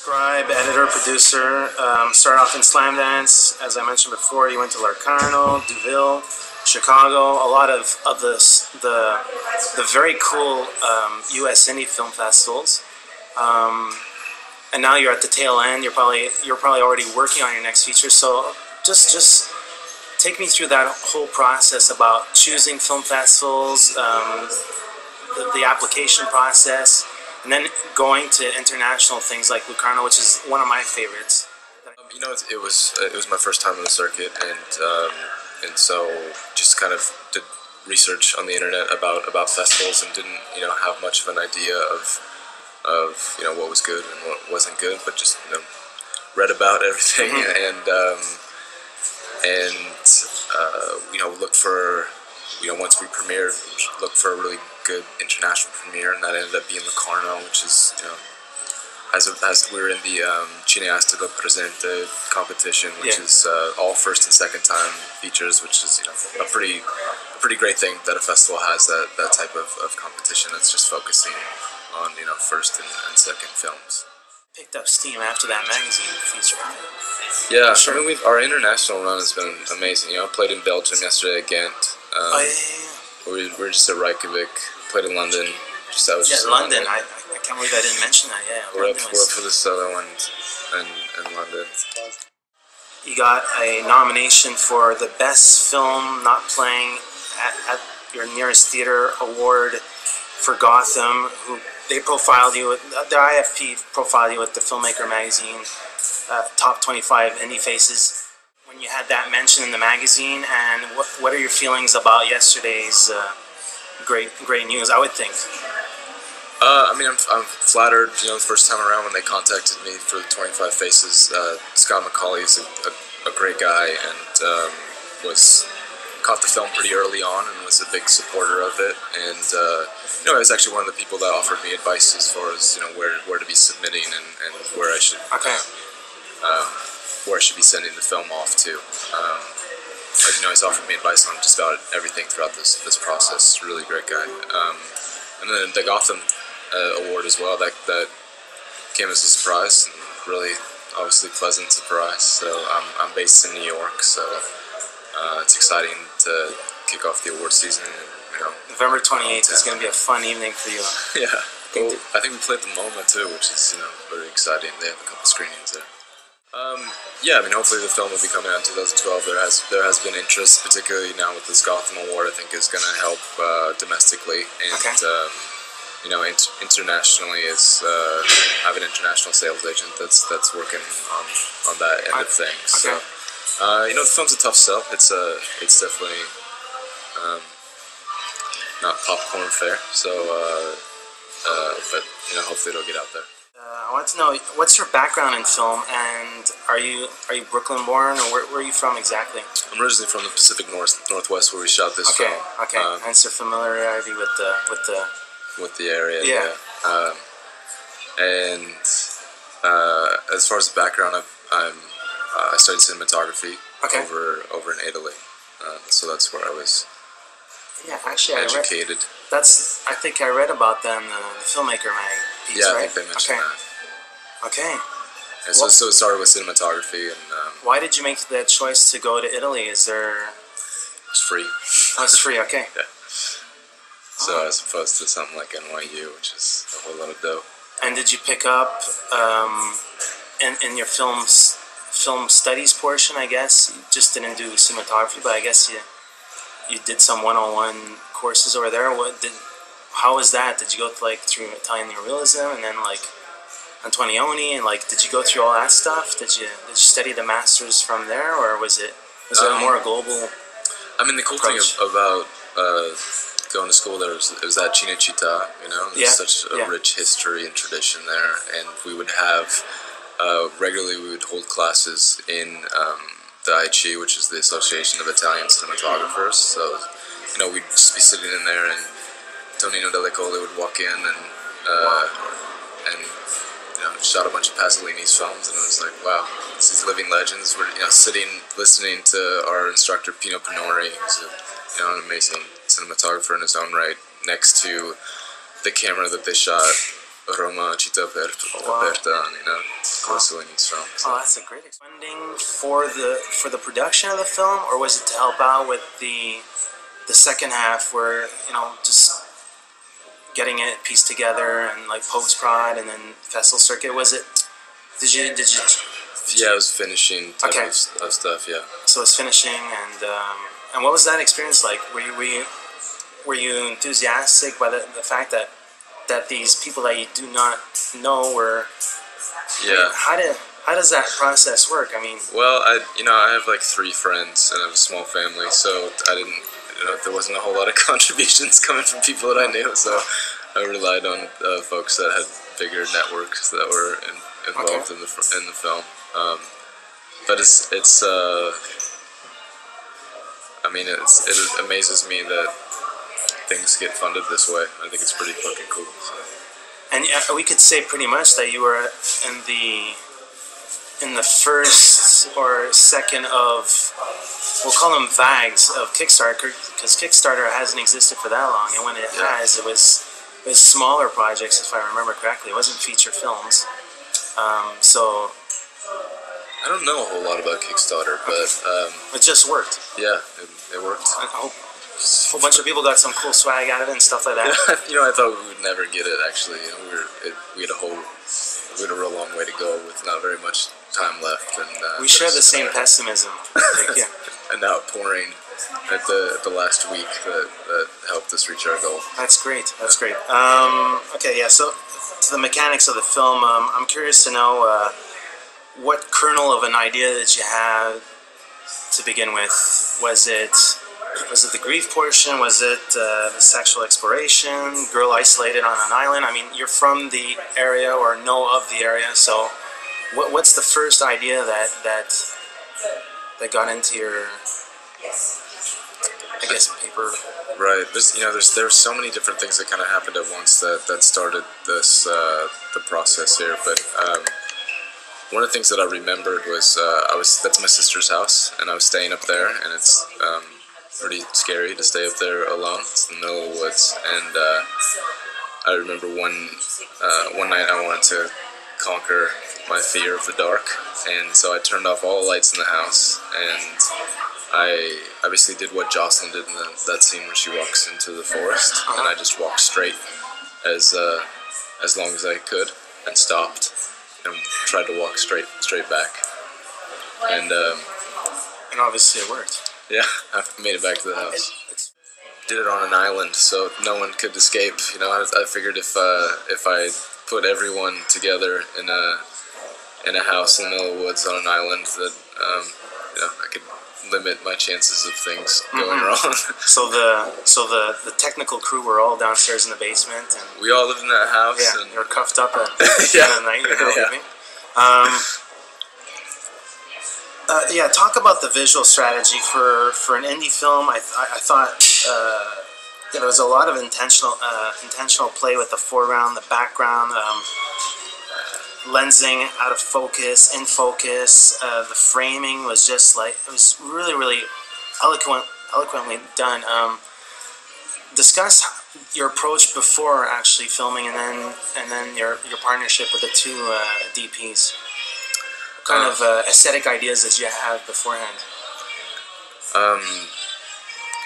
Scribe, editor, producer. Started off in Slamdance. As I mentioned before, you went to Locarno, Deauville, Chicago. A lot of the very cool U.S. indie film festivals. And now you're at the tail end. You're probably already working on your next feature. So just take me through that whole process about choosing film festivals, the application process, and then going to international things like Locarno, which is one of my favorites. You know, it was my first time on the circuit, and so just kind of did research on the internet about festivals and didn't have much of an idea of what was good and what wasn't good, but just read about everything and look for once we premiered, look for a really good international premiere, and that ended up being Locarno, which is as we were in the Cineasta del Presente competition, which is all first and second time features, which is a pretty great thing that a festival has that type of competition that's just focusing on first and second films. Picked up steam after that magazine feature. Yeah, sure. I mean, our international run has been amazing. I played in Belgium yesterday at Ghent. We were just at Reykjavik. Played in London. London. I can't believe I didn't mention that. Yeah, we're up for the solo in London. You got a nomination for the best film not playing at your nearest theater award for Gotham. They profiled you with the IFP profiled you with the Filmmaker magazine top 25 indie faces. When you had that mention in the magazine, and what are your feelings about yesterday's great news? I would think. I mean, I'm flattered. The first time around when they contacted me for the 25 faces, Scott McCauley is a great guy and caught the film pretty early on and was a big supporter of it. And he was actually one of the people that offered me advice as far as where to be submitting and where I should where I should be sending the film off to. He's offered me advice on just about everything throughout this process. Really great guy. And then the Gotham award as well. That came as a surprise and really obviously pleasant surprise. So I'm based in New York, so it's exciting to kick off the award season. November 28th is going to be a fun evening for you. Yeah. I think we played the MoMA too, which is very exciting. They have a couple screenings there. Yeah, I mean, hopefully the film will be coming out in 2012. There has been interest, particularly now with this Gotham Award. I think is going to help domestically, and internationally is have an international sales agent that's working on that end of things. So, the film's a tough sell. It's definitely not popcorn fare. So, but hopefully it'll get out there. I want to know, what's your background in film, and are you Brooklyn born, or where are you from exactly? I'm originally from the Pacific Northwest, where we shot this film. Okay. And so familiarity with the area. Yeah. And as far as the background, I studied cinematography over in Italy, so that's where I was. Yeah, actually, educated. I think I read about that in the Filmmaker mag piece, yeah, right? I think they mentioned that. Okay. And so it started with cinematography, and why did you make that choice to go to Italy? Is there? It's free. Oh, it's free. Okay. Yeah. So as opposed to something like NYU, which is a whole lot of dough. And did you pick up in your film studies portion? I guess you just didn't do cinematography, but I guess you did some one-on-one courses over there. How was that? Did you go through Italian Neorealism and then Antonioni, and did you go through all that stuff? Did you study the masters from there, or was it more a global? I mean, the cool thing about going to school there was that Cinecittà, there's such a rich history and tradition there, and we would have regularly we would hold classes in the IC, which is the Association of Italian Cinematographers. So we'd just be sitting in there, and Tonino Delle Colle would walk in and shot a bunch of Pasolini's films, and it was like, wow, these living legends. We're sitting listening to our instructor Pino Pinori, who's an amazing cinematographer in his own right, next to the camera that they shot Roma Città Aperta on, Thessaloniki's film. So. Oh, that's a great funding for the production of the film, or was it to help out with the second half, where just getting it pieced together and like post prod and then festival circuit? Was it? Did you? Yeah, I was finishing type of stuff. Yeah. So it's finishing, and what was that experience like? Were you enthusiastic by the fact that these people that you do not know were? Yeah. How does that process work? I mean. Well, I have like 3 friends and I have a small family, so I didn't. There wasn't a whole lot of contributions coming from people that I knew, so I relied on folks that had bigger networks that were involved in the film. But it amazes me that things get funded this way. I think it's pretty fucking cool. So. And we could say pretty much that you were in the first or second of, we'll call them vags of Kickstarter, because Kickstarter hasn't existed for that long, and when it has, it was smaller projects, if I remember correctly. It wasn't feature films. So I don't know a whole lot about Kickstarter, but it just worked. Yeah, it worked. I hope a whole bunch of people got some cool swag out of it and stuff like that. I thought we would never get it. Actually, we had a real long way to go with not very much time left, and we share the same pessimism. Yeah. And now pouring at the last week that helped us reach our goal. That's great. That's great. Okay, yeah. So to the mechanics of the film, I'm curious to know what kernel of an idea that you had to begin with. Was it the grief portion? Was it the sexual exploration? Girl isolated on an island? I mean, you're from the area or know of the area, so what's the first idea that got into your, I guess, paper? Right. There's so many different things that kind of happened at once that started this the process here. But one of the things that I remembered was that's my sister's house, and I was staying up there, and it's pretty scary to stay up there alone. It's in the middle of the woods, and I remember one night I wanted to conquer my fear of the dark, and so I turned off all the lights in the house, and I obviously did what Joslyn did in that scene where she walks into the forest, and I just walked straight as long as I could, and stopped and tried to walk straight back, and obviously it worked. Yeah, I made it back to the house. Did it on an island, so no one could escape. I figured if I put everyone together in a house in the middle of the woods on an island, that I could limit my chances of things going wrong. So the technical crew were all downstairs in the basement, and we all lived in that house. Yeah, and they were cuffed up at the end of the night. Yeah, talk about the visual strategy for an indie film. I thought there was a lot of intentional play with the foreground, the background, lensing out of focus, in focus. The framing was just like, it was really eloquently done. Discuss your approach before actually filming, and then your partnership with the 2 DPs. What kind of aesthetic ideas did you have beforehand?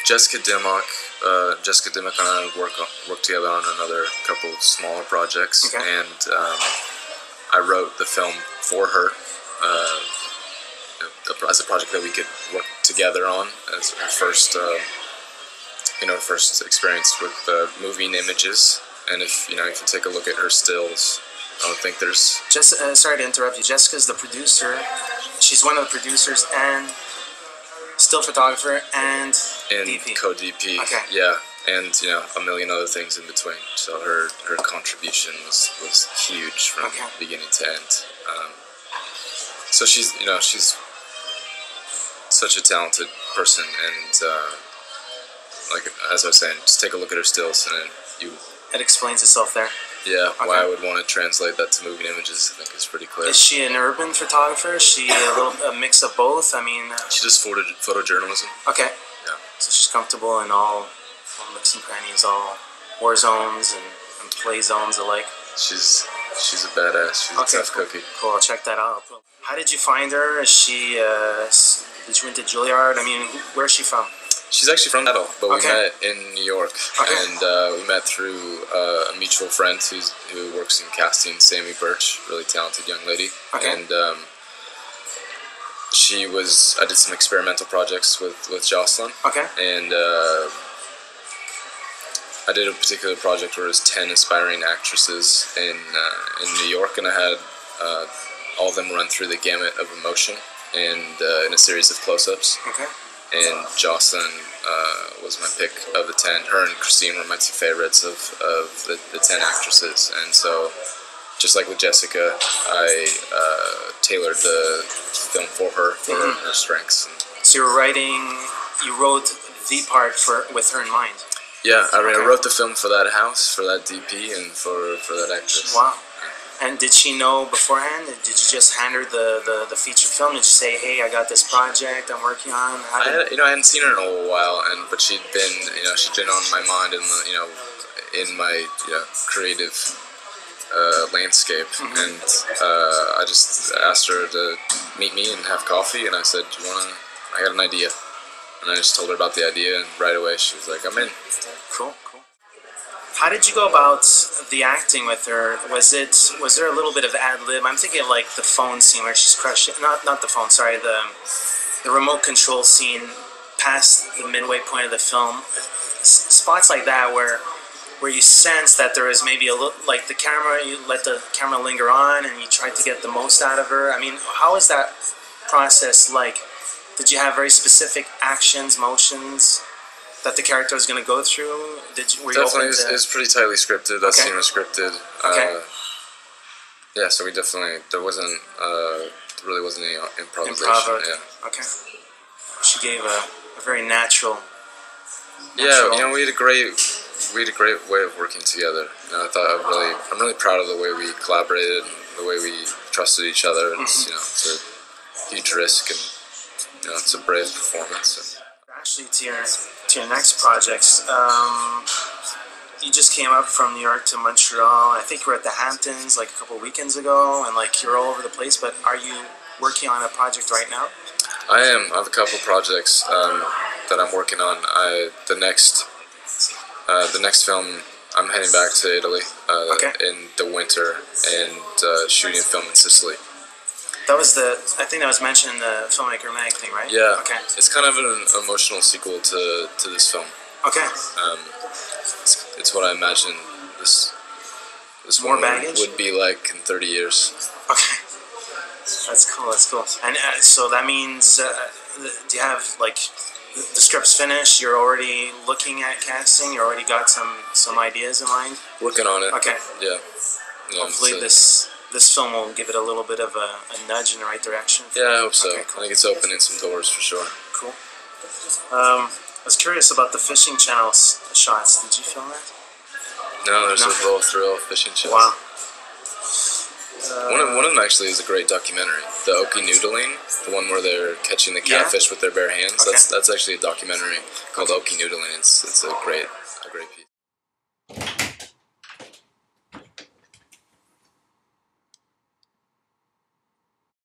Jessica Dimmock and I worked together on another couple of smaller projects, and I wrote the film for her as a project that we could work together on as her first, first experience with moving images. And if you take a look at her stills, I don't think there's... sorry to interrupt you. Jessica's the producer. She's one of the producers and still photographer and DP. Co-DP. Okay. Yeah, and a million other things in between. So her contribution was huge from beginning to end. So she's such a talented person, and like as I was saying, just take a look at her stills, and it explains itself there. Yeah, why I would want to translate that to moving images, I think is pretty clear. Is she an urban photographer? Is she a mix of both? I mean... She does photojournalism. Okay. Yeah. So she's comfortable in all nooks and crannies, all war zones and play zones alike. She's She's a badass. She's a tough cookie. Cool, I'll check that out. How did you find her? Is she, did you went to Juilliard? I mean, where's she from? She's actually from Seattle, but we met in New York, and we met through a mutual friend who works in casting, Sammy Birch, really talented young lady. And I did some experimental projects with Joslyn. And I did a particular project where it was 10 aspiring actresses in New York, and I had all of them run through the gamut of emotion and in a series of close-ups. And Joslyn was my pick of the 10. Her and Christine were my two favorites of the 10 actresses. And so, just like with Jessica, I tailored the film for her, for her strengths. So you wrote the part with her in mind? Yeah, I wrote the film for that house, for that DP, and for that actress. Wow. And did she know beforehand? Did you just hand her the feature film? Did you say, "Hey, I got this project I'm working on"? I hadn't seen her in a little while, but she'd been on my mind in my creative landscape, and I just asked her to meet me and have coffee, and I said, "Do you wanna? I got an idea," and I just told her about the idea, and right away she was like, "I'm in." Cool. How did you go about the acting with her? Was there a little bit of ad-lib? I'm thinking of like the phone scene where she's crushing, not the phone, sorry, the remote control scene past the midway point of the film. Spots like that where you sense that there is maybe a little, like the camera, you let the camera linger on and you try to get the most out of her. I mean, how is that process like? Did you have very specific actions, motions that the character was going to go through? Definitely, it's pretty tightly scripted. That scene was scripted. Yeah, so there really wasn't any improvisation. Okay. She gave a very natural. Yeah, we had a great way of working together. I'm really proud of the way we collaborated and the way we trusted each other. It's a huge risk, and it's a brave performance. Actually, to your next projects, you just came up from New York to Montreal. I think you were at the Hamptons like a couple weekends ago, and like you're all over the place. But are you working on a project right now? I am. I have a couple projects that I'm working on. The next film, I'm heading back to Italy in the winter and shooting a film in Sicily. I think that was mentioned in the Filmmaker Mag thing, right? Yeah. Okay. It's kind of an emotional sequel to this film. Okay. It's what I imagine this more baggage would be like in 30 years. Okay. That's cool. And so that means, do you have like the script's finished? You're already looking at casting. You already got some ideas in mind. Working on it. Okay. Yeah. Hopefully this film will give it a little bit of a nudge in the right direction. Yeah, I hope so. Okay, cool. I think it's opening some doors for sure. Cool. I was curious about the fishing channel shots. Did you film that? No, there's a little thrill fishing shots. Wow. One of them actually is a great documentary. The Okie Noodling, the one where they're catching the catfish with their bare hands. That's actually a documentary called Okie Noodling. It's a great piece.